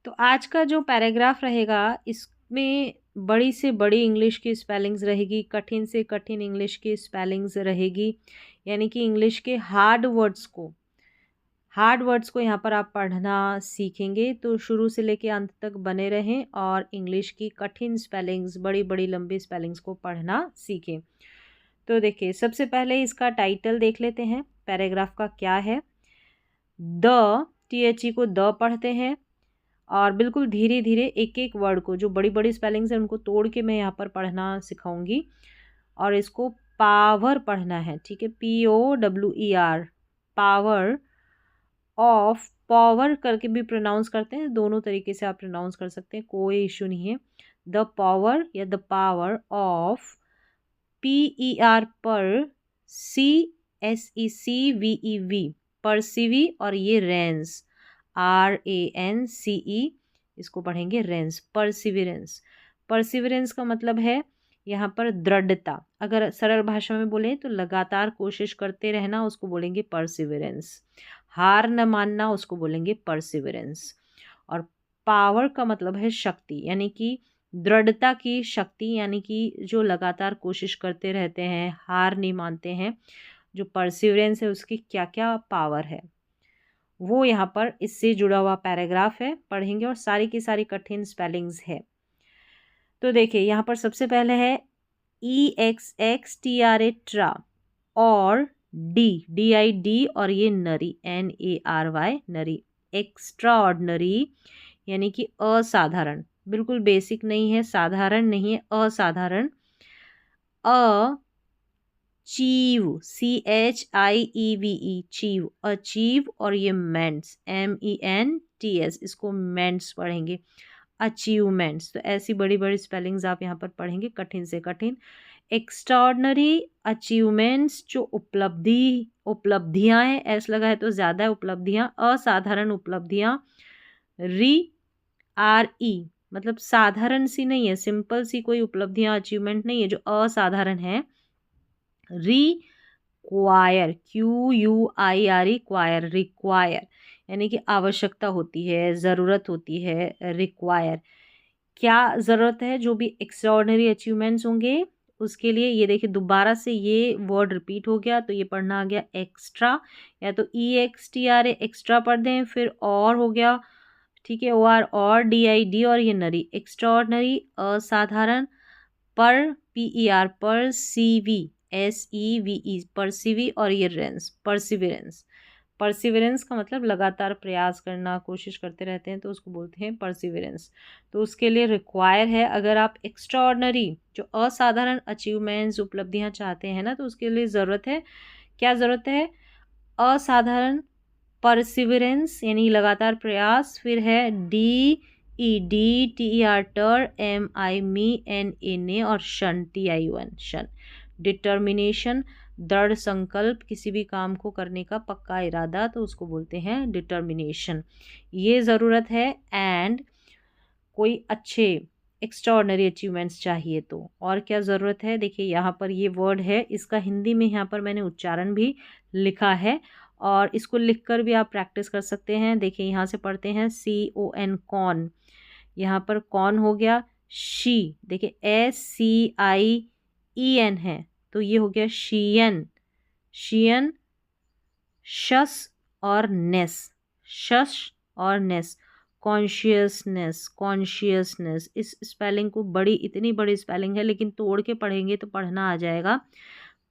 तो आज का जो पैराग्राफ रहेगा इसमें बड़ी से बड़ी इंग्लिश की स्पेलिंग्स रहेगी, कठिन से कठिन इंग्लिश की स्पेलिंग्स रहेगी, यानी कि इंग्लिश के हार्ड वर्ड्स को यहाँ पर आप पढ़ना सीखेंगे। तो शुरू से लेके अंत तक बने रहें और इंग्लिश की कठिन स्पेलिंग्स, बड़ी बड़ी लंबी स्पेलिंग्स को पढ़ना सीखें। तो देखिए, सबसे पहले इसका टाइटल देख लेते हैं, पैराग्राफ का क्या है। द, THE को द पढ़ते हैं और बिल्कुल धीरे धीरे एक एक वर्ड को, जो बड़ी बड़ी स्पेलिंग्स हैं उनको तोड़ के मैं यहाँ पर पढ़ना सिखाऊंगी। और इसको पावर पढ़ना है, ठीक है, POWER, पावर। ऑफ, पावर करके भी प्रोनाउंस करते हैं, दोनों तरीके से आप प्रोनाउंस कर सकते हैं, कोई इशू नहीं है। द पावर या द पावर ऑफ, PER पर, CSECVEV, परसिवी, और ये रेंस, RANCE, इसको पढ़ेंगे रेंस, परसिविरेंस। परसिविरेंस का मतलब है यहाँ पर दृढ़ता। अगर सरल भाषा में बोले तो लगातार कोशिश करते रहना, उसको बोलेंगे परसिविरेंस। हार न मानना, उसको बोलेंगे परसिविरेंस। और पावर का मतलब है शक्ति, यानी कि दृढ़ता की शक्ति, यानी कि जो लगातार कोशिश करते रहते हैं, हार नहीं मानते हैं, जो परसिवरेंस है उसकी क्या क्या पावर है, वो यहाँ पर इससे जुड़ा हुआ पैराग्राफ है, पढ़ेंगे। और सारी की सारी कठिन स्पेलिंग्स है। तो देखिए, यहाँ पर सबसे पहले है EXXTRA, ट्रा, और DID, और ये नरी, NARY, नरी। एक्स्ट्रा ऑर्डनरी यानी कि असाधारण, बिल्कुल बेसिक नहीं है, साधारण नहीं है, असाधारण। अचीव, CHIEVE, चीव, अचीव, और ये मेंट्स, MENTS, इसको मेंट्स पढ़ेंगे, अचीवमेंट्स। तो ऐसी बड़ी बड़ी स्पेलिंग्स आप यहाँ पर पढ़ेंगे, कठिन से कठिन। एक्स्ट्राऑर्डिनरी, अचीवमेंट्स, जो उपलब्धियां हैं, ऐसा लगा है तो ज़्यादा है, उपलब्धियां, असाधारण उपलब्धियां। RE मतलब साधारण सी नहीं है, सिंपल सी कोई उपलब्धियां, अचीवमेंट नहीं है, जो असाधारण है। रिक्वायर, QUIRE, क्वायर, रिक्वायर यानी कि आवश्यकता होती है, ज़रूरत होती है, रिक्वायर। क्या ज़रूरत है, जो भी एक्स्ट्राऑर्डिनरी अचीवमेंट्स होंगे उसके लिए। ये देखिए, दोबारा से ये वर्ड रिपीट हो गया, तो ये पढ़ना आ गया एक्स्ट्रा, या तो EXTRA, एक्स्ट्रा पढ़ दें, फिर और हो गया, ठीक है, OR, और DID, और ये नरी, एक्स्ट्राऑर्डिनरी, असाधारण, पर, PER पर, SEVE, परसिवी, और ये रेंस, परसिविरेंस। परसिविरेंस का मतलब लगातार प्रयास करना, कोशिश करते रहते हैं, तो उसको बोलते हैं परसिविरेंस। तो उसके लिए रिक्वायर है, अगर आप एक्स्ट्राऑर्डिनरी, जो असाधारण अचीवमेंट्स, उपलब्धियां चाहते हैं ना, तो उसके लिए ज़रूरत है, क्या ज़रूरत है, असाधारण, परसिविरेंस यानी लगातार प्रयास। फिर है DED, TER, MIME, और शन, TION, शन। डिटर्मिनेशन, दृढ़ संकल्प, किसी भी काम को करने का पक्का इरादा, तो उसको बोलते हैं डिटर्मिनेशन। ये ज़रूरत है। एंड कोई अच्छे एक्स्ट्राऑर्डिनरी अचीवमेंट्स चाहिए तो और क्या ज़रूरत है, देखिए यहाँ पर ये वर्ड है, इसका हिंदी में यहाँ पर मैंने उच्चारण भी लिखा है, और इसको लिखकर भी आप प्रैक्टिस कर सकते हैं। देखिए, यहाँ से पढ़ते हैं CON, कॉन, यहाँ पर कौन हो गया, शी, देखिए SCIEN है, तो ये हो गया शीयन, शीयन। शस और नेस, शश और नेस, कॉन्शियसनेस, कॉन्शियसनेस। इस स्पेलिंग को, इतनी बड़ी स्पेलिंग है, लेकिन तोड़ के पढ़ेंगे तो पढ़ना आ जाएगा।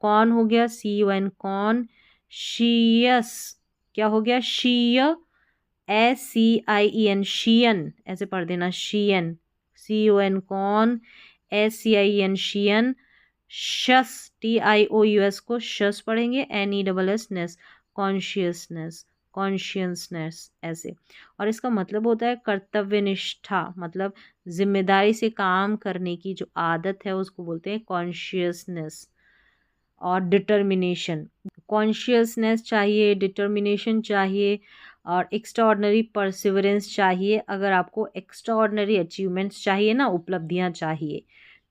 कौन हो गया, CON, कौन। शीयस, क्या हो गया, शीय, SCIEN, शीयन, ऐसे पढ़ देना, शीयन, CON, कौन, SCIEN, शीयन। शस, TIOUS को शस पढ़ेंगे, NESS, कॉन्शियसनेस, कॉन्शियसनेस, ऐसे। और इसका मतलब होता है कर्तव्यनिष्ठा, मतलब जिम्मेदारी से काम करने की जो आदत है उसको बोलते हैं कॉन्शियसनेस। और डिटर्मिनेशन, कॉन्शियसनेस चाहिए, डिटर्मिनेशन चाहिए, और एक्स्ट्राऑर्डिनरी परसिवरेंस चाहिए। अगर आपको एक्स्ट्राऑर्डिनरी अचीवमेंट्स चाहिए ना, उपलब्धियां चाहिए,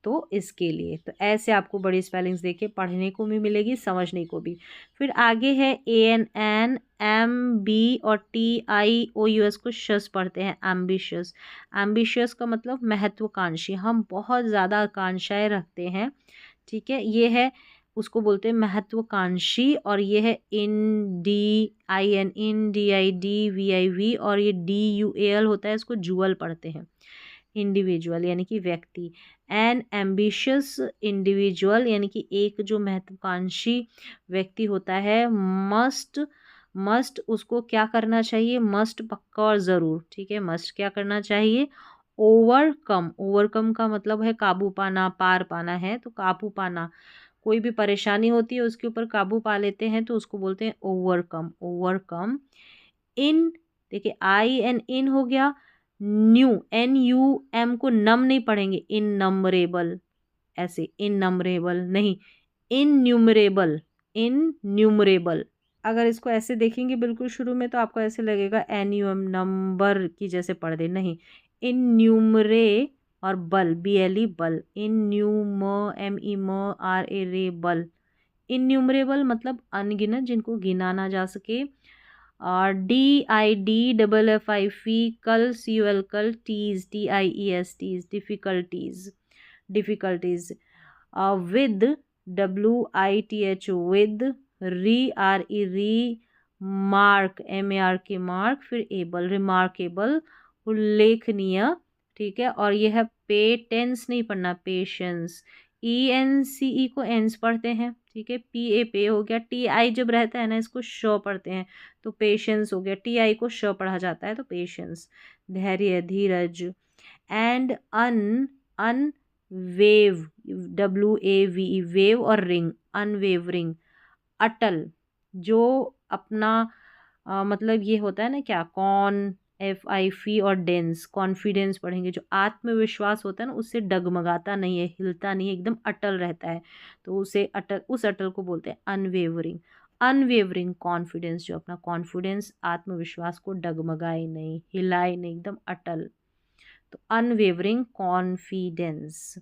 तो इसके लिए तो ऐसे आपको बड़ी स्पेलिंग्स देके पढ़ने को भी मिलेगी, समझने को भी। फिर आगे है ANNMB और TIOUS को शस पढ़ते हैं, एम्बिशियस। एम्बिशियस का मतलब महत्वाकांक्षी, हम बहुत ज़्यादा आकांक्षाएं रखते हैं, ठीक है, ये है, उसको बोलते हैं महत्वाकांक्षी। और ये है INDIN, INDIDVIV, और ये DUAL होता है, इसको जुअल पढ़ते हैं, इंडिविजुअल यानी कि व्यक्ति। एन एम्बिशियस इंडिविजुअल यानी कि एक जो महत्वाकांक्षी व्यक्ति होता है, मस्ट उसको क्या करना चाहिए, मस्ट पक्का और ज़रूर, ठीक है, मस्ट क्या करना चाहिए, ओवरकम। ओवरकम का मतलब है काबू पाना, पार पाना है, तो काबू पाना, कोई भी परेशानी होती है उसके ऊपर काबू पा लेते हैं तो उसको बोलते हैं ओवरकम। ओवरकम। इन, देखिए IN हो गया। न्यू, NUM को नम नहीं पढ़ेंगे, इन नंबरेबल, ऐसे इन नंबरेबल नहीं, इनन्यूमरेबल, इनन्यूमरेबल। अगर इसको ऐसे देखेंगे बिल्कुल शुरू में तो आपको ऐसे लगेगा NUM नंबर की जैसे पढ़ दे, नहीं, इनन्यूमरे और बल, BLE बल, INNUMERA बल। इनन्यूमरेबल मतलब अनगिनत, जिनको गिना ना जा सके। और DIDFFIE कल, CUL cul, TIES ties, difficulties, difficulties. With, WITH with, RE re, mark, MARK mark, फिर एबल, रिमार्केबल, उल्लेखनीय, ठीक है। और यह है पे, टेंस नहीं पढ़ना, पेशेंस, ENCE को एंस पढ़ते हैं, ठीक है। PA पे हो गया, TI जब रहता है ना इसको श पढ़ते हैं, तो पेशेंस हो गया, TI को श पढ़ा जाता है तो पेशेंस, धैर्य, धीरज। And un wave, WAVE wave, और रिंग, अनवेवरिंग, अटल, जो अपना मतलब ये होता है ना क्या, FIFE और डेंस, कॉन्फिडेंस पढ़ेंगे, जो आत्मविश्वास होता है ना उससे डगमगाता नहीं है, हिलता नहीं है, एकदम अटल रहता है, तो उसे अटल, उस अटल को बोलते हैं अनवेवरिंग। अनवेवरिंग कॉन्फिडेंस, जो अपना कॉन्फिडेंस, आत्मविश्वास को डगमगाए नहीं, हिलाए नहीं, एकदम अटल, तो अनवेवरिंग कॉन्फिडेंस।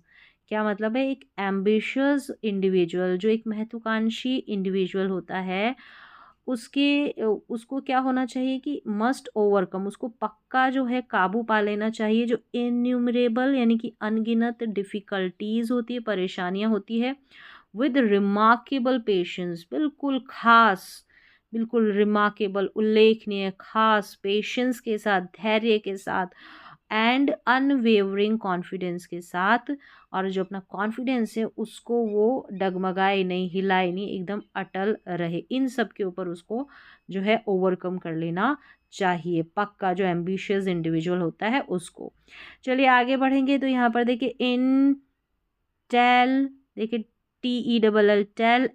क्या मतलब है, एक एम्बिशियस इंडिविजुअल, जो एक महत्वाकांक्षी इंडिविजुअल होता है, उसको क्या होना चाहिए कि मस्ट ओवरकम, उसको पक्का जो है काबू पा लेना चाहिए, जो इन्यूमरेबल यानी कि अनगिनत डिफ़िकल्टीज होती है, परेशानियां होती है, विद रिमार्केबल पेशेंस, बिल्कुल खास, बिल्कुल रिमार्केबल, उल्लेखनीय, खास पेशेंस के साथ, धैर्य के साथ, एंड अनवेवरिंग कॉन्फिडेंस के साथ। और जो अपना कॉन्फिडेंस है उसको वो डगमगाए नहीं, हिलाए नहीं, एकदम अटल रहे, इन सब के ऊपर उसको जो है ओवरकम कर लेना चाहिए, पक्का जो एम्बिशियस इंडिविजुअल होता है उसको। चलिए आगे बढ़ेंगे, तो यहाँ पर देखिए टेल, देखिए TELL टेल,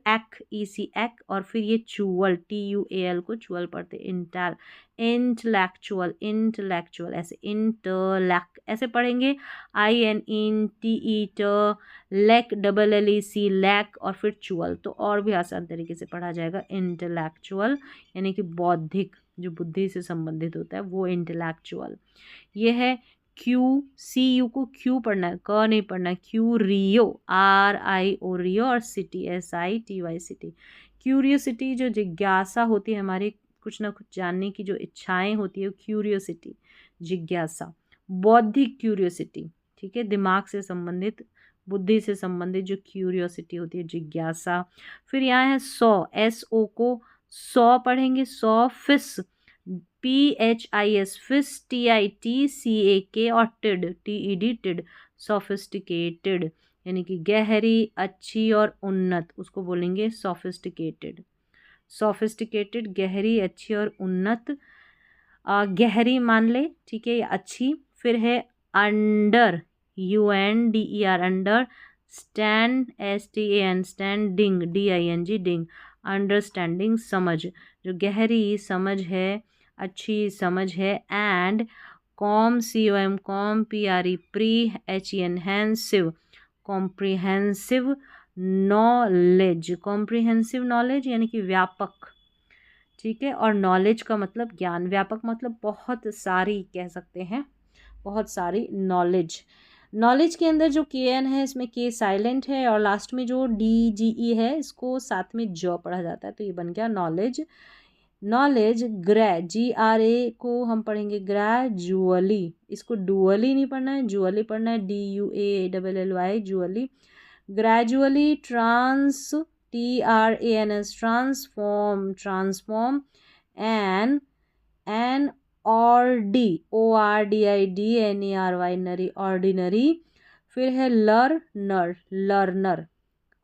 EC और फिर ये चुअल, TUAL को चुअल पढ़ते, इंटेल, इंटेलेक्चुअल, इंटेलेक्चुअल, ऐसे इंटरलैक ऐसे पढ़ेंगे, INTE लेक, LLEC लैक, और फिर चुअल, तो और भी आसान तरीके से पढ़ा जाएगा, इंटेलेक्चुअल यानी कि बौद्धिक, जो बुद्धि से संबंधित होता है वो इंटेलेक्चुअल। ये है CU को क्यू पढ़ना है, क नहीं पढ़ना, क्यू रियो, RIO रियो, और सिटी, SITY सिटी। क्यूरियोसिटी, जो जिज्ञासा होती है हमारी, कुछ ना कुछ जानने की जो इच्छाएं होती है, क्यूरियोसिटी, जिज्ञासा। बौद्धिक क्यूरियोसिटी, ठीक है, दिमाग से संबंधित, बुद्धि से संबंधित जो क्यूरियोसिटी होती है, जिज्ञासा। फिर यहाँ है SO को सौ पढ़ेंगे, सोफिस, PHIS फिस, TITCAK, और TED टिड, सोफिस्टिकेटेड यानी कि गहरी, अच्छी और उन्नत, उसको बोलेंगे सोफिस्टिकेटेड। सोफिस्टिकेटेड, गहरी, अच्छी और उन्नत। गहरी मान ले, ठीक है, या अच्छी। फिर है under, UNDER under, stand, STAN standing, DING ding, understanding समझ, जो गहरी समझ है, अच्छी समझ है। एंड COM PRE प्री, HENसिव, कॉम्प्रिहेंसिव नॉलेज, कॉम्प्रिहेंसिव नॉलेज यानी कि व्यापक, ठीक है। और नॉलेज का मतलब ज्ञान, व्यापक मतलब बहुत सारी कह सकते हैं, बहुत सारी नॉलेज। नॉलेज के अंदर जो के एन है इसमें के साइलेंट है और लास्ट में जो डी जी ई है इसको साथ में ज पढ़ा जाता है, तो ये बन गया knowledge. Knowledge ji R A को हम पढ़ेंगे ग्रेजुअली, इसको डुअली नहीं पढ़ना है, जुअली पढ़ना है, D U A double L Y dually. Gradually T R A N S transform N ORDIDNERY nary ordinary. फिर है लर्नर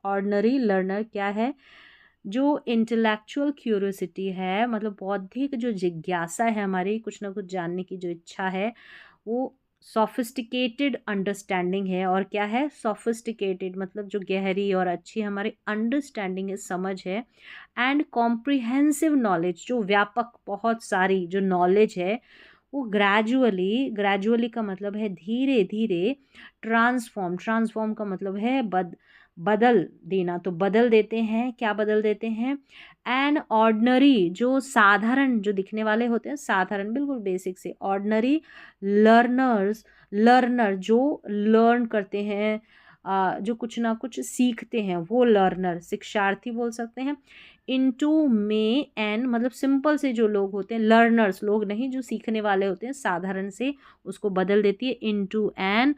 ऑर्डिनरी लर्नर क्या है, जो इंटेलेक्चुअल क्यूरियोसिटी है, मतलब बौद्धिक जो जिज्ञासा है हमारी, कुछ ना कुछ जानने की जो इच्छा है, वो सोफिस्टिकेटेड अंडरस्टैंडिंग है। और क्या है सोफिस्टिकेटेड, मतलब जो गहरी और अच्छी हमारी अंडरस्टैंडिंग है, समझ है। एंड कॉम्प्रिहेंसिव नॉलेज, जो व्यापक बहुत सारी जो नॉलेज है वो ग्रेजुअली का मतलब है धीरे धीरे। ट्रांसफॉर्म का मतलब है बदल देना, तो बदल देते हैं, क्या बदल देते हैं। एंड ऑर्डिनरी, जो साधारण जो दिखने वाले होते हैं, साधारण बिल्कुल बेसिक से। ऑर्डिनरी लर्नर जो लर्न करते हैं, जो कुछ ना कुछ सीखते हैं, वो लर्नर शिक्षार्थी बोल सकते हैं। इनटू में एन मतलब सिंपल से जो लोग होते हैं, लर्नर्स लोग नहीं, जो सीखने वाले होते हैं, साधारण से उसको बदल देती है इनटू एन।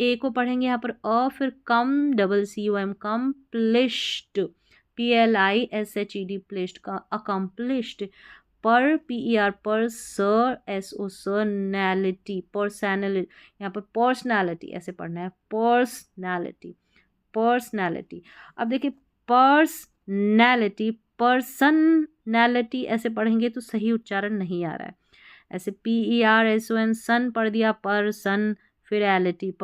ए को पढ़ेंगे यहाँ पर फिर CUM कम्प्लिश्ड, PLISHED प्लिश्ड का अकम्प्लिश्ड। पर सर्नैलिटी पर्सनैलिटी, यहाँ पर पर्सनैलिटी ऐसे पढ़ना है, पर्सनैलिटी। अब देखिए पर्सनैलिटी ऐसे पढ़ेंगे तो सही उच्चारण नहीं आ रहा है, ऐसे PERSON सन पढ़ दिया, पर्सन फिर एलिटी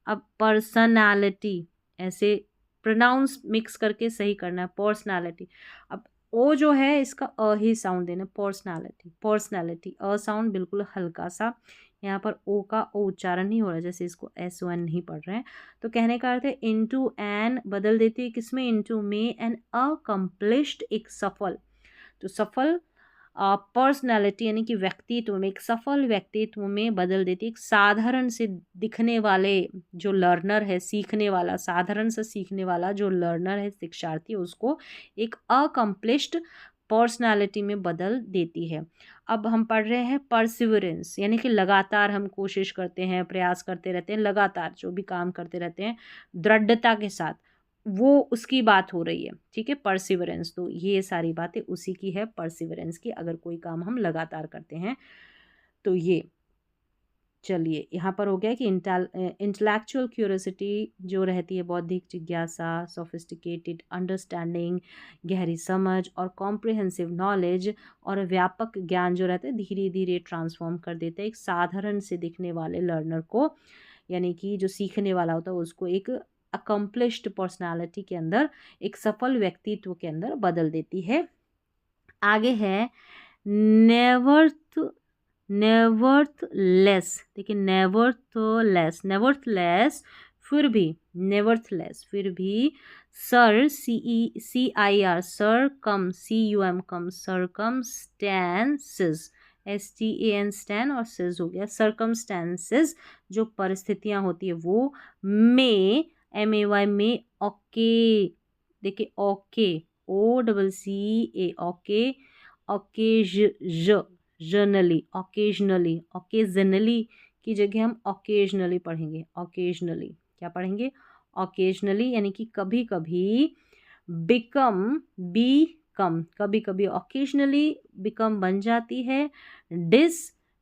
अब पर्सनालिटी ऐसे प्रोनाउंस मिक्स करके सही करना है, पर्सनालिटी। अब ओ जो है इसका ही साउंड देना, पर्सनालिटी साउंड बिल्कुल हल्का सा, यहाँ पर ओ का ओ उच्चारण नहीं हो रहा, जैसे इसको SON नहीं पढ़ रहे हैं। तो कहने का अर्थ है इनटू एन बदल देती है किसमें, इनटू में। एन अकम्प्लिश्ड एक सफल, तो सफल पर्सनैलिटी यानी कि व्यक्तित्व में, एक सफल व्यक्तित्व में बदल देती है एक साधारण से दिखने वाले जो लर्नर है, सीखने वाला, साधारण से सीखने वाला जो लर्नर है, शिक्षार्थी, उसको एक अकम्प्लिश्ड पर्सनालिटी में बदल देती है। अब हम पढ़ रहे हैं परसिवरेंस, यानी कि लगातार हम कोशिश करते हैं, प्रयास करते रहते हैं, लगातार जो भी काम करते रहते हैं दृढ़ता के साथ, वो उसकी बात हो रही है, ठीक है, परसिवरेंस। तो ये सारी बातें उसी की है, परसिवरेंस की, अगर कोई काम हम लगातार करते हैं तो ये। चलिए यहाँ पर हो गया कि इंटेलेक्चुअल क्यूरियोसिटी जो रहती है, बौद्धिक जिज्ञासा, सोफिस्टिकेटेड अंडरस्टैंडिंग गहरी समझ, और कॉम्प्रिहेंसिव नॉलेज और व्यापक ज्ञान जो रहता है, धीरे धीरे ट्रांसफॉर्म कर देता है एक साधारण से दिखने वाले लर्नर को, यानी कि जो सीखने वाला होता है उसको एक अकम्प्लिश्ड पर्सनालिटी के अंदर, एक सफल व्यक्तित्व के अंदर बदल देती है। आगे है नेवर्थलेस, देखिए नेवर्थलेस फिर भी सर CECIR सर्कमस्टेंसेस STAN और सिज हो गया, सर्कमस्टेंसेस जो परिस्थितियां होती है वो, में MAY में, ओके, देखिए ओके OCCA ओके, ओकेजनली की जगह हम ओकेजनली पढ़ेंगे, ओकेजनली क्या पढ़ेंगे, ओकेजनली यानी कि कभी कभी, कभी कभी ओकेजनली बिकम बन जाती है,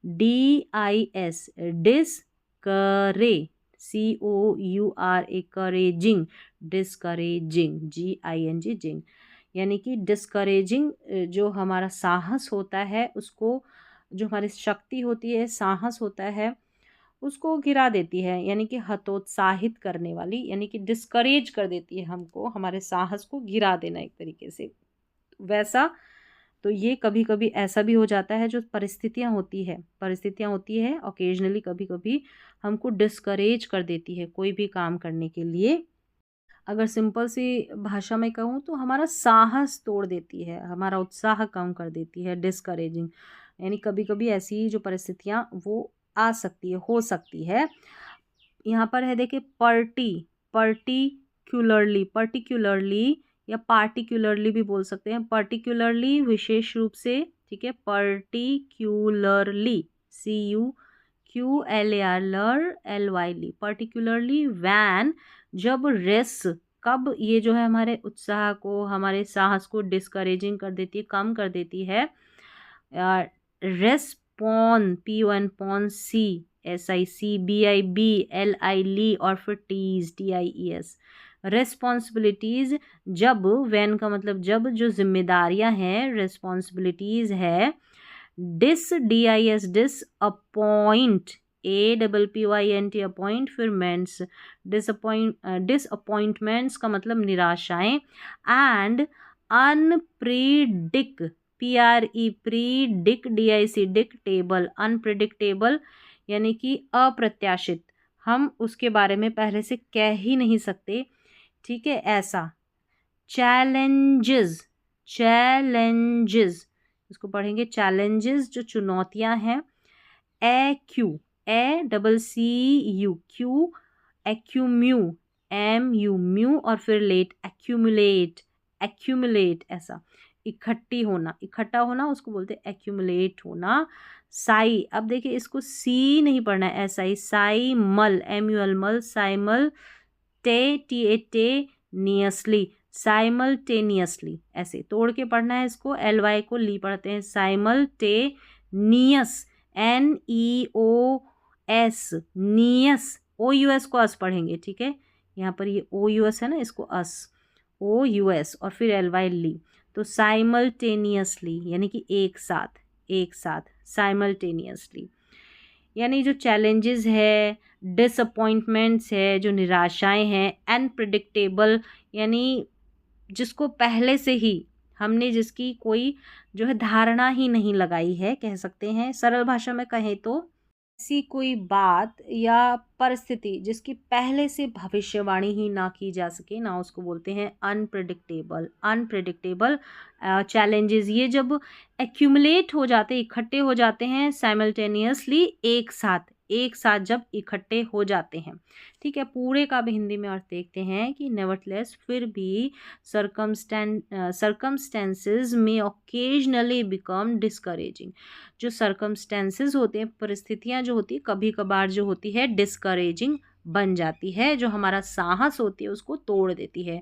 DIS करे COURA करेजिंग, डिस्करेजिंग GING, यानी कि डिस्करेजिंग जो हमारा साहस होता है उसको, जो हमारी शक्ति होती है, साहस होता है, उसको गिरा देती है, यानी कि हतोत्साहित करने वाली, यानी कि डिस्करेज कर देती है हमको, हमारे साहस को गिरा देना एक तरीके से वैसा। तो ये कभी कभी ऐसा भी हो जाता है, जो परिस्थितियाँ होती है ओकेजनली कभी कभी हमको डिस्करेज कर देती है कोई भी काम करने के लिए। अगर सिंपल सी भाषा में कहूँ तो हमारा साहस तोड़ देती है, हमारा उत्साह कम कर देती है, डिस्करेजिंग, यानी कभी कभी ऐसी जो परिस्थितियाँ वो आ सकती है, हो सकती है। यहाँ पर है देखिए पर्टिक्युलरली या पार्टिकुलरली भी बोल सकते हैं। पर्टिकुलरली विशेष रूप से, ठीक है, पर्टिक्युलरली CUQLARLY पर्टिकुलरली वैन जब रेस, कब ये जो है हमारे उत्साह को, हमारे साहस को डिस्करेजिंग कर देती है, कम कर देती है। रेस्पॉन PON पॉन SICBIBLI और फिर TIES रेस्पॉन्सिबिलिटीज जब, वैन का मतलब जब, जो जिम्मेदारियां हैं, रेस्पॉन्सिबिलिटीज है। डिस अपॉइंट APPOINT अपॉइंट, फिर मेंस डिसअपॉइंटमेंट्स का मतलब निराशाएं। एंड अनप्रीडिक डिक्टेबल अनप्रिडिक्टेबल यानी कि अप्रत्याशित, हम उसके बारे में पहले से कह ही नहीं सकते, ठीक है, ऐसा। चैलेंजेस इसको पढ़ेंगे चैलेंजेस, जो चुनौतियां हैं। ACCU MU और फिर लेट एक्यूमुलेट ऐसा, इकट्ठा होना उसको बोलते हैं एक्यूमुलेट होना। साई, अब देखिए इसको सी नहीं पढ़ना है, साइमल MUL साइमल साइमल्टेनियसली ऐसे तोड़ के पढ़ना है इसको। LY को ली पढ़ते हैं, साइमल्टेनियस NEOS नियस, OUS को अस पढ़ेंगे, ठीक है, यहाँ पर ये OUS है ना, इसको अस OUS और फिर LY ली, तो साइमल्टेनियसली यानी कि एक साथ साइमल्टेनियसली। यानी जो चैलेंजेस है, डिसअपॉइंटमेंट्स है, जो निराशाएं हैं, अनप्रिडिक्टेबल यानी जिसको पहले से ही हमने, जिसकी कोई जो है धारणा ही नहीं लगाई है, कह सकते हैं। सरल भाषा में कहें तो ऐसी कोई बात या परिस्थिति जिसकी पहले से भविष्यवाणी ही ना की जा सके ना, उसको बोलते हैं अनप्रिडिक्टेबल चैलेंजेस। ये जब एक्यूमुलेट हो जाते, इकट्ठे हो जाते हैं साइमल्टेनियसली, एक साथ जब इकट्ठे हो जाते हैं, ठीक है। पूरे का भी हिंदी में अर्थ देखते हैं कि नेवरथलेस, फिर भी सर्कमस्टेंसेस में ओकेजनली बिकम डिस्करेजिंग। जो सर्कमस्टेंसेस होते हैं, परिस्थितियां जो होती है, कभी कभार जो होती है डिस्करेजिंग बन जाती है, जो हमारा साहस होती है उसको तोड़ देती है।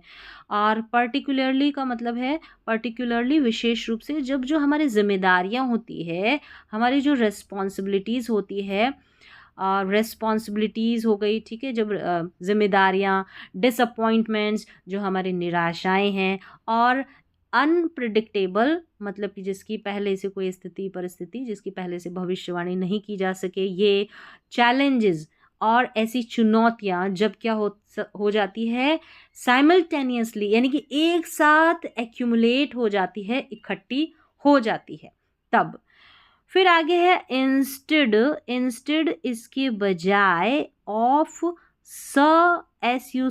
और पर्टिकुलरली का मतलब है, पर्टिकुलरली विशेष रूप से, जब जो हमारी जिम्मेदारियां होती है, हमारी जो रेस्पॉन्सिबिलिटीज़ होती है, रेस्पॉन्सिबिलिटीज़ हो गई, ठीक है, जब जिम्मेदारियां, डिसअपॉइंटमेंट्स जो हमारी निराशाएं हैं, और अनप्रिडिक्टेबल मतलब कि जिसकी पहले से कोई परिस्थिति जिसकी पहले से भविष्यवाणी नहीं की जा सके, ये चैलेंजेस और ऐसी चुनौतियां जब क्या हो जाती है साइमल्टेनियसली, यानी कि एक साथ एक्यूमुलेट हो जाती है, इकट्ठी हो जाती है, तब। फिर आगे है इंस्टेड इसके बजाय ऑफ SU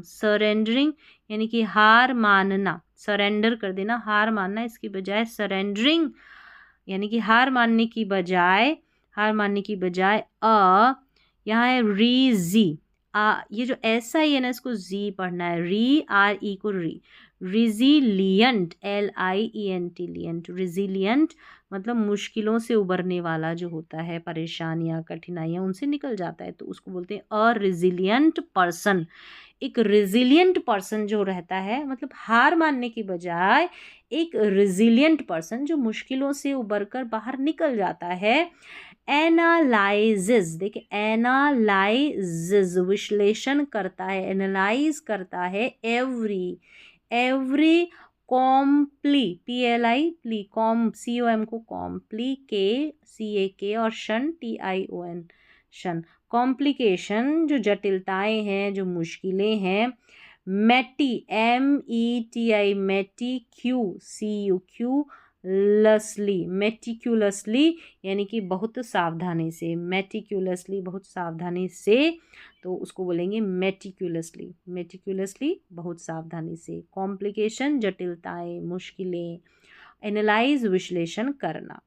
सरेंडरिंग यानी कि हार मानना, सरेंडर कर देना, हार मानना, इसकी बजाय सरेंडरिंग यानी कि हार मानने की बजाय यहाँ है ये जो ऐसा ही है ना, इसको जी पढ़ना है, RE को रिजिलियंट LIENT रिजिलियंट मतलब मुश्किलों से उबरने वाला जो होता है, परेशानियां, कठिनाइयां उनसे निकल जाता है, तो उसको बोलते हैं अ रिजिलियंट पर्सन। एक रिजिलियंट पर्सन जो रहता है, मतलब हार मानने की बजाय एक रिजिलियंट पर्सन जो मुश्किलों से उबरकर बाहर निकल जाता है। एनालाइजेस, देखिए एनालाइजेस विश्लेषण करता है, एनालाइज करता है एवरी कॉम्प्ली PLI COM को CAK और शन TION शन, कॉम्प्लिकेशन जो जटिलताएं हैं, जो मुश्किलें हैं। METI मेटिक्यूलसली यानी कि बहुत सावधानी से, मेटिक्यूलसली बहुत सावधानी से, तो उसको बोलेंगे मेटिक्यूलसली बहुत सावधानी से। कॉम्प्लिकेशन जटिलताएं, मुश्किलें, एनालाइज विश्लेषण करना।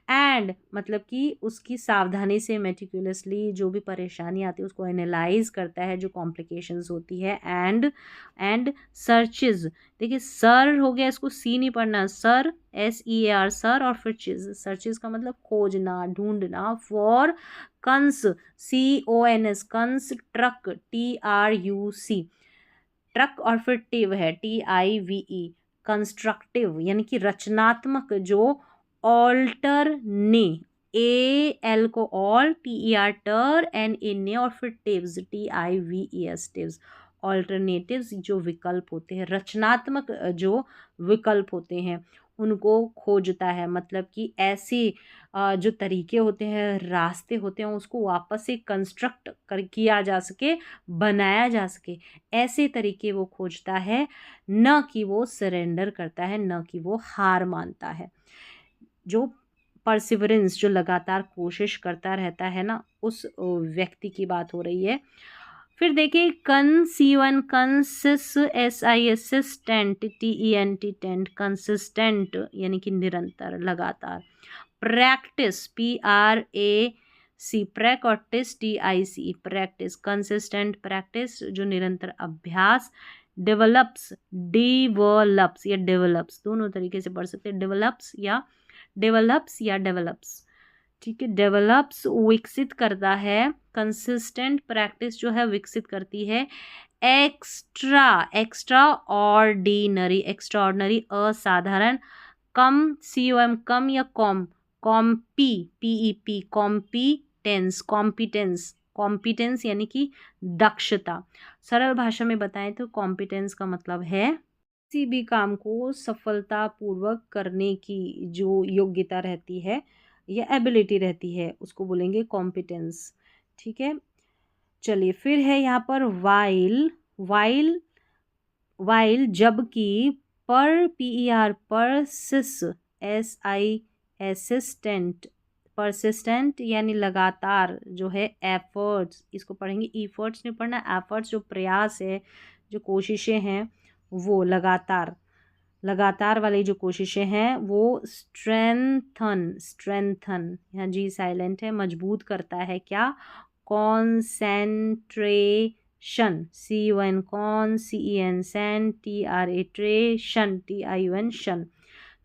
एंड मतलब कि उसकी सावधानी से मेटिकुलसली जो भी परेशानी आती है उसको एनालाइज करता है, जो कॉम्प्लिकेशंस होती है। एंड सर्चेज, देखिए सर हो गया, इसको सी नहीं पढ़ना, सर SEAR सर, और फिर चीज, सर्चेज का मतलब खोजना, ढूंढना। For cons, CONS cons, truc TRUC truc, और फिर टिव है TIVE कंस्ट्रक्टिव यानी कि रचनात्मक, जो ऑल्टर ने, AL को ऑल, TER टर, NA और फिर टिव्स TIVES टिव्स, ऑल्टरनेटिव्स जो विकल्प होते हैं, रचनात्मक जो विकल्प होते हैं उनको खोजता है। मतलब कि ऐसे जो तरीके होते हैं, रास्ते होते हैं, उसको वापस से कंस्ट्रक्ट कर किया जा सके, बनाया जा सके, ऐसे तरीके वो खोजता है, न कि वो सरेंडर करता है, न कि वो हार मानता है। जो परसिवरेंस, जो लगातार कोशिश करता रहता है ना, उस व्यक्ति की बात हो रही है। फिर देखिए कंसीवन, कंसिस, SISSटेंट, TENT टेंट, कंसिस्टेंट यानी कि निरंतर, लगातार। प्रैक्टिस, PRAC प्रैक, और TIC प्रैक्टिस, कंसिस्टेंट प्रैक्टिस जो निरंतर अभ्यास। डेवलप्स, या डेवलप्स, दोनों तरीके से पढ़ सकते हैं, डेवलप्स या डेवलप्स, ठीक है। डेवलप्स विकसित करता है, कंसिस्टेंट प्रैक्टिस जो है विकसित करती है। एक्स्ट्रा ऑर्डिनरी असाधारण। कम, COM कम या PEP कॉम्पिटेंस यानी कि दक्षता। सरल भाषा में बताएं तो कॉम्पिटेंस का मतलब है किसी भी काम को सफलतापूर्वक करने की जो योग्यता रहती है या एबिलिटी रहती है, उसको बोलेंगे कॉम्पिटेंस, ठीक है। चलिए फिर है यहाँ पर वाइल जबकि, पर, PER परसिस्टेंट यानी लगातार जो है। एफर्ट्स, इसको पढ़ेंगे, एफर्ट्स नहीं पढ़ना, एफर्ट्स जो प्रयास है, जो कोशिशें हैं, वो लगातार वाली जो कोशिशें हैं वो। स्ट्रेंथन यहाँ जी साइलेंट है, मजबूत करता है क्या, कॉन्सेंट्रेशन, CEN सेन, TIUN शन।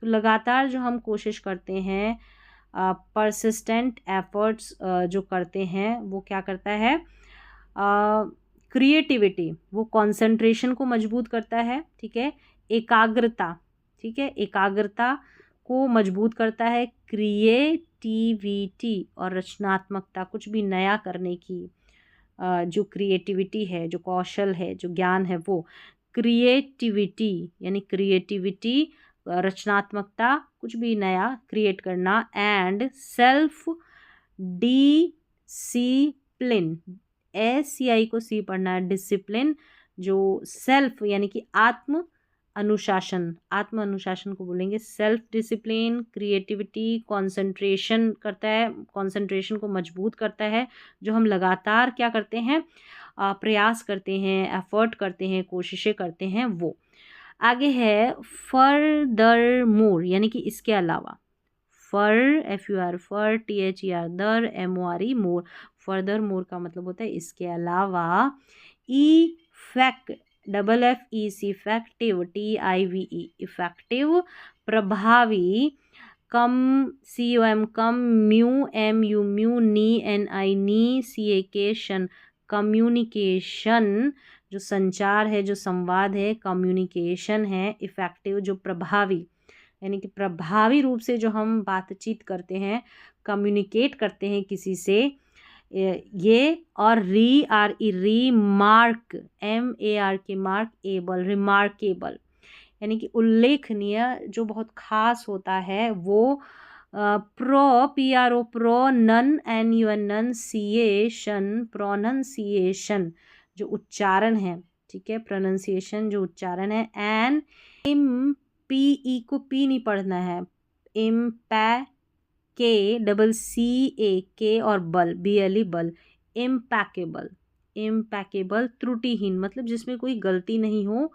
तो लगातार जो हम कोशिश करते हैं, परसिस्टेंट एफर्ट्स जो करते हैं, वो क्या करता है, क्रिएटिविटी, वो कंसंट्रेशन को मजबूत करता है, ठीक है। एकाग्रता, ठीक है, एकाग्रता को मजबूत करता है। क्रिएटिविटी और रचनात्मकता, कुछ भी नया करने की जो क्रिएटिविटी है, जो कौशल है, जो ज्ञान है, वो क्रिएटिविटी, रचनात्मकता, कुछ भी नया क्रिएट करना। एंड सेल्फ डिसिप्लिन, SCI को C पढ़ना है, डिसिप्लिन जो सेल्फ यानी कि आत्म अनुशासन को बोलेंगे सेल्फ डिसिप्लिन। क्रिएटिविटी कंसंट्रेशन करता है, कंसंट्रेशन को मजबूत करता है, जो हम लगातार क्या करते हैं, प्रयास करते हैं, एफर्ट करते हैं, कोशिशें करते हैं, वो। आगे है फर्दर मोर यानी कि इसके अलावा। FUR फर, THER दर, MORE मोर। फर्दर मोर का मतलब होता है इसके अलावा। Effect, FFEC effective, TIVE effective, प्रभावी। कम, COM कम, MU NI CAK कम्युनिकेशन जो संचार है, जो संवाद है, कम्युनिकेशन है। इफेक्टिव जो प्रभावी यानी कि प्रभावी रूप से जो हम बातचीत करते हैं, कम्युनिकेट करते हैं किसी से, ये। और रिमार्क, रिमार्केबल यानी कि उल्लेखनीय, जो बहुत खास होता है, वो। प्रोनंसिएशन जो उच्चारण है, ठीक है, प्रोनंसिएशन जो उच्चारण है। एन PE को P नहीं पढ़ना है, CAK और बल, BLE बल। इम्पैकेबल त्रुटिहीन मतलब जिसमें कोई गलती नहीं हो।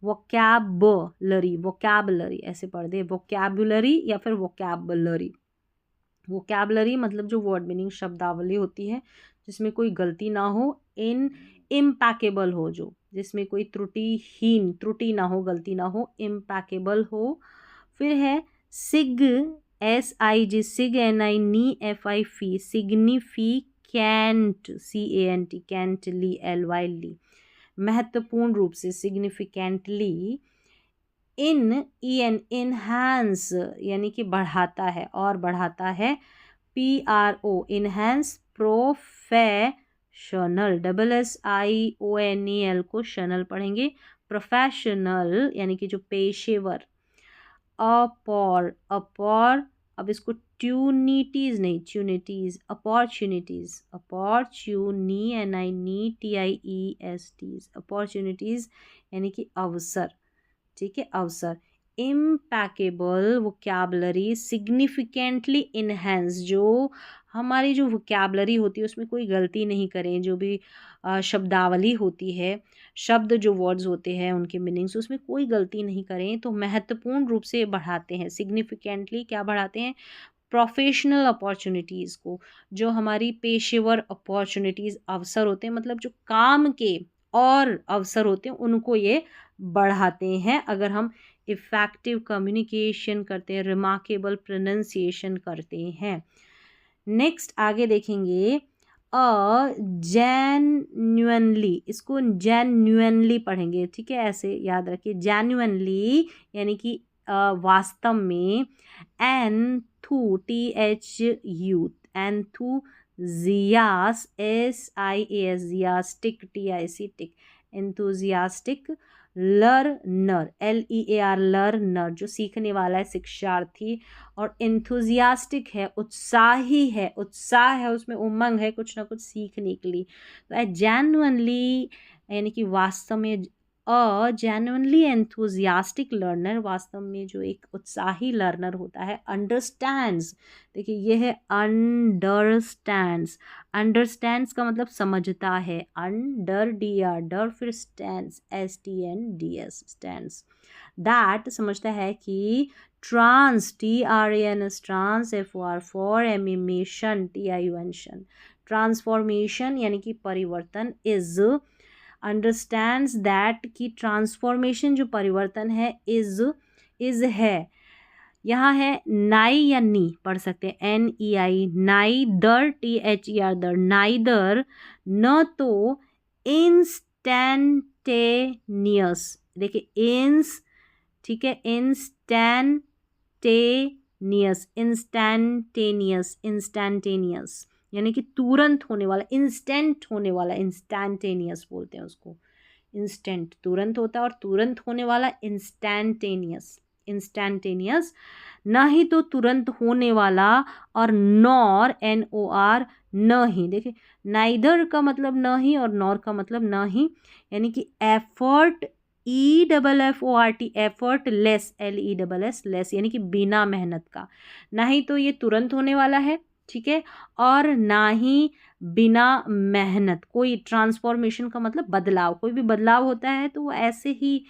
वोकैबुलरी, वोकैबुलरी ऐसे पढ़ दे, वोकैबुलरी या फिर वोकैबुलरी। वोकैबुलरी मतलब जो वर्ड मीनिंग शब्दावली होती है जिसमें कोई गलती ना हो, इम्पैकेबल हो, जो जिसमें कोई त्रुटि ना हो, गलती ना हो, इम्पैकेबल हो। फिर है सिग, SIG, सिग NINEFI फी, सिग्निफिकेंट CANT, कैंटली LY, महत्वपूर्ण रूप से, सिग्निफिकेंटली। इनहैंस यानी कि बढ़ाता है और बढ़ाता है, PRO इनहैंस, प्रोफेशनल, SSIONEL को शनल पढ़ेंगे, प्रोफेशनल यानी कि जो पेशेवर। अपॉर, अब इसको ट्यूनिटीज नहीं, ट्यूनिटीज, अपॉर्चुनिटीज, NINITIESTs, अपॉर्चुनिटीज यानी कि अवसर, ठीक है, अवसर। इम्पैकेबल वोकैबुलरी सिग्निफिकेंटली इनहेंस, जो हमारी जो वोकैबुलरी होती है उसमें कोई गलती नहीं करें, जो भी शब्दावली होती है, शब्द जो वर्ड्स होते हैं उनके मीनिंग्स, उसमें कोई गलती नहीं करें, तो महत्वपूर्ण रूप से बढ़ाते हैं। सिग्निफिकेंटली क्या बढ़ाते हैं? प्रोफेशनल अपॉर्चुनिटीज़ को, जो हमारी पेशेवर अपॉर्चुनिटीज़, अवसर होते हैं, मतलब जो काम के और अवसर होते हैं उनको ये बढ़ाते हैं अगर हम इफ़ेक्टिव कम्युनिकेशन करते हैं, रिमार्केबल प्रोनाउंसिएशन करते हैं। नेक्स्ट आगे देखेंगे, जेन्युइनली, इसको जेन्युइनली पढ़ेंगे, ठीक है, ऐसे याद रखिए, जेन्युइनली यानी कि वास्तव में। THU, enthusiasts, SIAS, TIC, enthusiastic. Learner, LEAR, learner जो सीखने वाला है, शिक्षार्थी। और एंथुजियास्टिक है, उत्साही है, उत्साह है, उसमें उमंग है कुछ ना कुछ सीखने के लिए। तो जेन्युइनली यानी कि वास्तव में, जेन्युइनली एंथुजियास्टिक लर्नर वास्तव में जो एक उत्साही लर्नर होता है, अंडरस्टैंड्स, देखिए ये है अंडरस्टैंड्स, अंडरस्टैंड्स का मतलब समझता है, अंडर DR डर, फिर स्टैंड्स STNDS, स्टैंड्स, दैट समझता है कि trans, TRANS, trans, FOR for, एमिमेशन, TIUN, ट्रांसफॉर्मेशन यानी कि परिवर्तन, इज, अंडरस्टैंड्स दैट की ट्रांसफॉर्मेशन जो परिवर्तन है, इज है। यहाँ है नाई या नी पढ़ सकते हैं, NEI, नाइदर, THER, दर, नाइदर, न तो इंस्टैंटेनियस, देखिए ठीक है, इंस्टैंटेनियस यानी कि तुरंत होने वाला, इंस्टेंट होने वाला, इंस्टैंटेनियस बोलते हैं उसको। इंस्टेंट तुरंत होता है और तुरंत होने वाला इंस्टैंटेनियस। न ही तो तुरंत होने वाला, और नॉर, NOR, न ही, देखिए नाइदर का मतलब न ही और नॉर का मतलब न ही, यानी कि effort, EFFORT, effort, less, LESS, less यानी कि बिना मेहनत का। ना ही तो ये तुरंत होने वाला है, ठीक है, और ना ही बिना मेहनत। कोई ट्रांसफॉर्मेशन का मतलब बदलाव, कोई भी बदलाव होता है तो वो ऐसे ही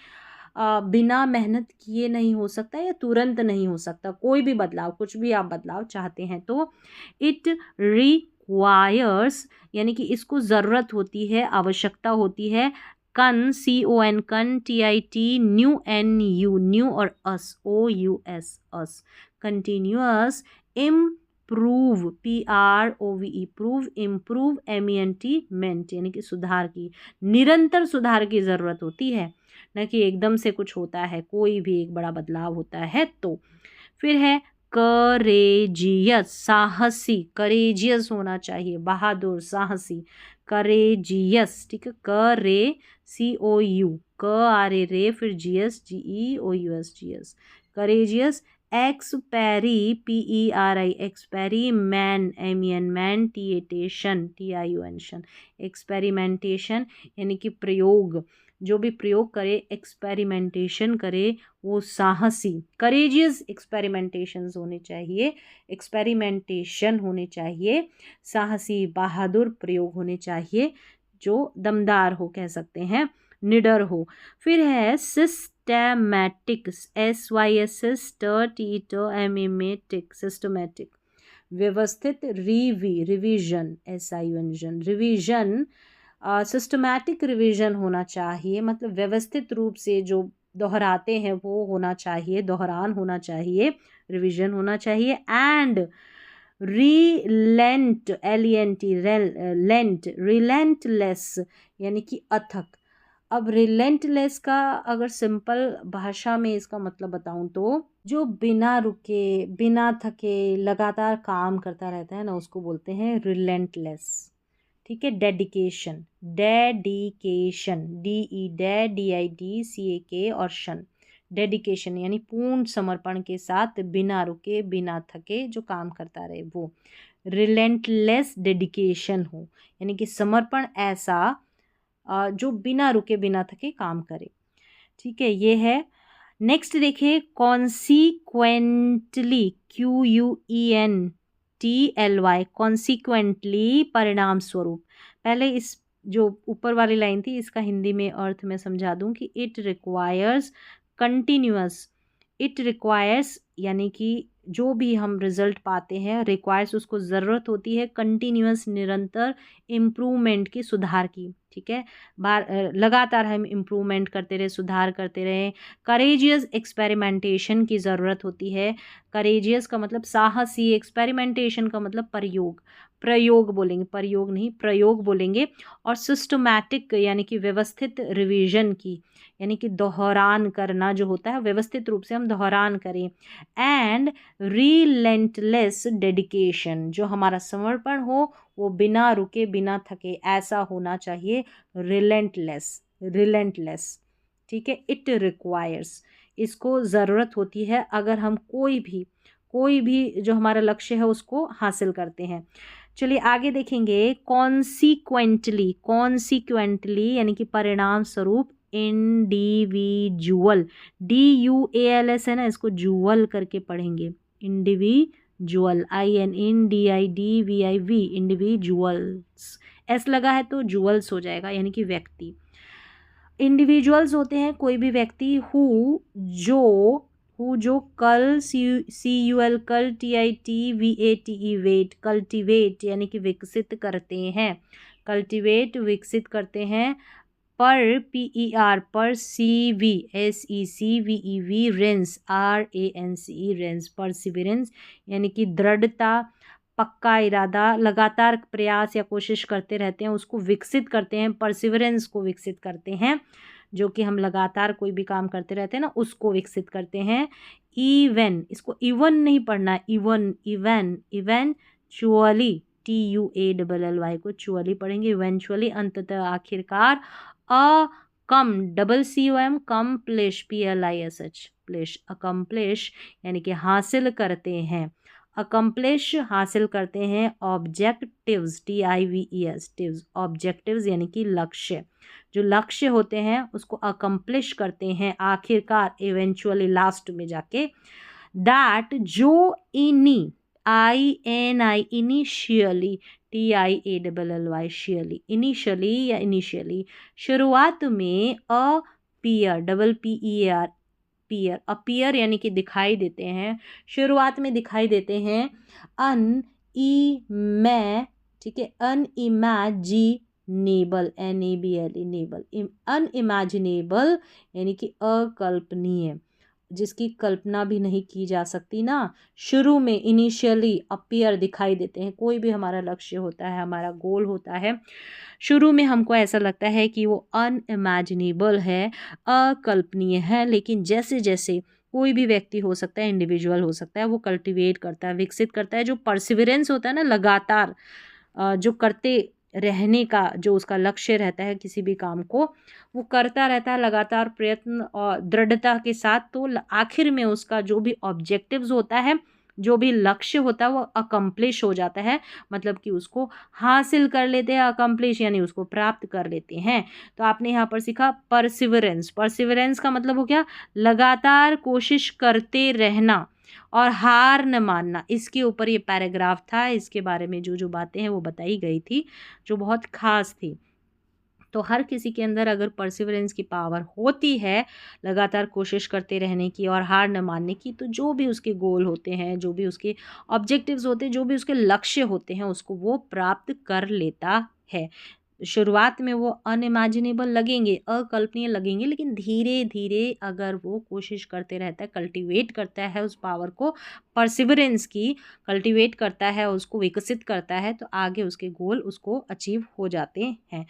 बिना मेहनत किए नहीं हो सकता या तुरंत नहीं हो सकता। कोई भी बदलाव, कुछ भी आप बदलाव चाहते हैं तो इट रिक्वायर्स यानी कि इसको ज़रूरत होती है, आवश्यकता होती है। CON, con, TIT, NU, new, और OUS, us, continuous, improve, PROVE, prove, improve, MENT यानी कि सुधार की, निरंतर सुधार की ज़रूरत होती है, न कि एकदम से कुछ होता है, कोई भी एक बड़ा बदलाव होता है तो। फिर है करेजियस, साहसी, करेजियस होना चाहिए, बहादुर, साहसी, करेजियस, ठीक है, COU, RE, फिर GS, GEOUS, GS, courageous. Experi, PERI, experiment, MEN, TIUN, experimentation यानी कि प्रयोग, जो भी प्रयोग करे, एक्सपेरिमेंटेशन करे, वो साहसी, करेजियस एक्सपेरिमेंटेशंस होने चाहिए, एक्सपेरिमेंटेशन होने चाहिए, साहसी, बहादुर प्रयोग होने चाहिए, जो दमदार हो, कह सकते हैं। निडर हो। फिर है सिस्टेमैटिक, SYSTEMATIC, सिस्टमैटिक, व्यवस्थित, revision, SIVN, revision, systematic revision होना चाहिए, मतलब व्यवस्थित रूप से जो दोहराते हैं वो होना चाहिए, दोहरान होना चाहिए, रिवीजन होना चाहिए। And reliant, LENT, lent, relentless यानी कि अथक। अब रिलेंटलेस का अगर सिंपल भाषा में इसका मतलब बताऊं तो जो बिना रुके बिना थके लगातार काम करता रहता है ना, उसको बोलते हैं रिलेंटलेस। ठीक है। डेडिकेशन, डेडिकेशन, DEDIDIC और शन, डेडिकेशन यानी पूर्ण समर्पण के साथ बिना रुके बिना थके जो काम करता रहे वो रिलेंटलेस डेडिकेशन हो, यानी कि समर्पण ऐसा जो बिना रुके बिना थके काम करे। ठीक है, ये है। नेक्स्ट देखिए कॉन्सिक्वेंटली, QUENTLY, कॉन्सिक्वेंटली परिणाम स्वरूप। पहले इस जो ऊपर वाली लाइन थी इसका हिंदी में अर्थ मैं समझा दूं कि it requires continuous, it requires यानी कि जो भी हम रिजल्ट पाते हैं, रिक्वायर्स उसको ज़रूरत होती है कंटिन्यूअस, निरंतर इम्प्रूवमेंट की, सुधार की। ठीक है, लगातार हम इम्प्रूवमेंट करते रहे, सुधार करते रहे। करेजियस एक्सपेरिमेंटेशन की ज़रूरत होती है। करेजियस का मतलब साहसी, एक्सपेरिमेंटेशन का मतलब प्रयोग, प्रयोग बोलेंगे, प्रयोग नहीं प्रयोग बोलेंगे। और सिस्टमैटिक यानी कि व्यवस्थित रिवीजन की, यानी कि दोहरान करना जो होता है, व्यवस्थित रूप से हम दोहरान करें। एंड रिलेंटलेस डेडिकेशन, जो हमारा समर्पण हो वो बिना रुके बिना थके ऐसा होना चाहिए, रिलेंटलेस, रिलेंटलेस। ठीक है, इट रिक्वायर्स, इसको ज़रूरत होती है अगर हम कोई भी जो हमारा लक्ष्य है उसको हासिल करते हैं। चलिए आगे देखेंगे कॉन्सिक्वेंटली, कॉन्सिक्वेंटली यानी कि परिणाम स्वरूप, इंडिविजुअल, DUALS है ना, इसको जुअल करके पढ़ेंगे, इंडिविजुअल, INDIDVIV, इंडिविजुअल्स, S लगा है तो जुअल्स हो जाएगा, यानी कि व्यक्ति। इंडिविजुअल्स होते हैं कोई भी व्यक्ति, हु जो कल, CUL, कल, TITVATE, वेट, कल्टिवेट यानी कि विकसित करते हैं, कल्टिवेट विकसित करते हैं। पर, PER, पर, SECVEV, Reigns, RANCE, Reigns, perseverance यानी कि दृढ़ता, पक्का इरादा, लगातार प्रयास या कोशिश करते रहते हैं, उसको विकसित करते हैं, परसिवरेंस को विकसित करते हैं, जो कि हम लगातार कोई भी काम करते रहते हैं ना उसको विकसित करते हैं। इवन, इसको इवन नहीं पढ़ना, इवन, इवेंचुअली, TUALLY को चुअली पढ़ेंगे, इवेंचुअली अंततः, आखिरकार। कम, COM, कम्प्लिश, PLISH, प्लिश, अकम्प्लिश यानी कि हासिल करते हैं, अकम्प्लिश हासिल करते हैं। ऑब्जेक्टिव्स, TIVES, टिव्स, ऑब्जेक्टिव्स यानी कि लक्ष्य, जो लक्ष्य होते हैं उसको अकम्प्लिश करते हैं आखिरकार, इवेंचुअली, लास्ट में जाके। दैट, जो, इनिशियली, TIALLY, शियली, इनिशियली या इनिशियली, शुरुआत में, अपीयर, PEAR, पीयर, अपीयर यानी कि दिखाई देते हैं, शुरुआत में दिखाई देते हैं। ठीक है, अनइमेजिनेबल, NABLE, नेबल, अनइमेजिनेबल यानी कि अकल्पनीय, जिसकी कल्पना भी नहीं की जा सकती ना। शुरू में, इनिशियली, अपीयर दिखाई देते हैं, कोई भी हमारा लक्ष्य होता है, हमारा गोल होता है, शुरू में हमको ऐसा लगता है कि वो अनइमेजिनेबल है, अकल्पनीय है, लेकिन जैसे जैसे कोई भी व्यक्ति हो सकता है, इंडिविजुअल हो सकता है, वो कल्टिवेट करता है, विकसित करता है, जो परसिवरेंस होता है ना, लगातार जो करते रहने का जो उसका लक्ष्य रहता है, किसी भी काम को वो करता रहता है लगातार प्रयत्न और दृढ़ता के साथ, तो आखिर में उसका जो भी ऑब्जेक्टिव्स होता है, जो भी लक्ष्य होता है वो अकम्प्लिश हो जाता है, मतलब कि उसको हासिल कर लेते हैं, अकम्प्लिश यानी उसको प्राप्त कर लेते हैं। तो आपने यहाँ पर सीखा परसिवरेंस, परसिवरेंस का मतलब हो गया लगातार कोशिश करते रहना और हार न मानना। इसके ऊपर ये पैराग्राफ था, इसके बारे में जो जो बातें हैं वो बताई गई थी, जो बहुत खास थी। तो हर किसी के अंदर अगर परसिवरेंस की पावर होती है, लगातार कोशिश करते रहने की और हार न मानने की, तो जो भी उसके गोल होते हैं, जो भी उसके ऑब्जेक्टिव्स होते हैं, जो भी उसके लक्ष्य होते हैं, उसको वो प्राप्त कर लेता है। शुरुआत में वो अनइमेजिनेबल लगेंगे, अकल्पनीय लगेंगे, लेकिन धीरे-धीरे अगर वो कोशिश करते रहता है, कल्टीवेट करता है उस पावर को, परसिवरेंस की कल्टीवेट करता है, उसको विकसित करता है, तो आगे उसके गोल उसको अचीव हो जाते हैं।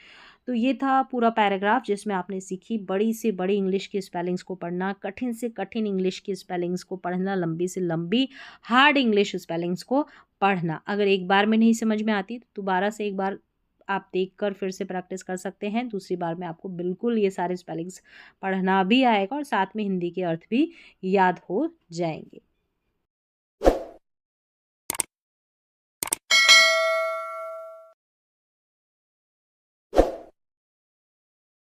तो ये था पूरा पैराग्राफ जिसमें आपने सीखी बड़ी से बड़ी इंग्लिश की स्पेलिंग्स को पढ़ना, कठिन से कठिन इंग्लिश की स्पेलिंग्स को पढ़ना, लंबी से लंबी हार्ड इंग्लिश स्पेलिंग्स को पढ़ना। अगर एक बार में नहीं समझ में आती तो दोबारा से एक बार आप देखकर फिर से प्रैक्टिस कर सकते हैं। दूसरी बार में आपको बिल्कुल ये सारे स्पेलिंग्स पढ़ना भी आएगा और साथ में हिंदी के अर्थ भी याद हो जाएंगे।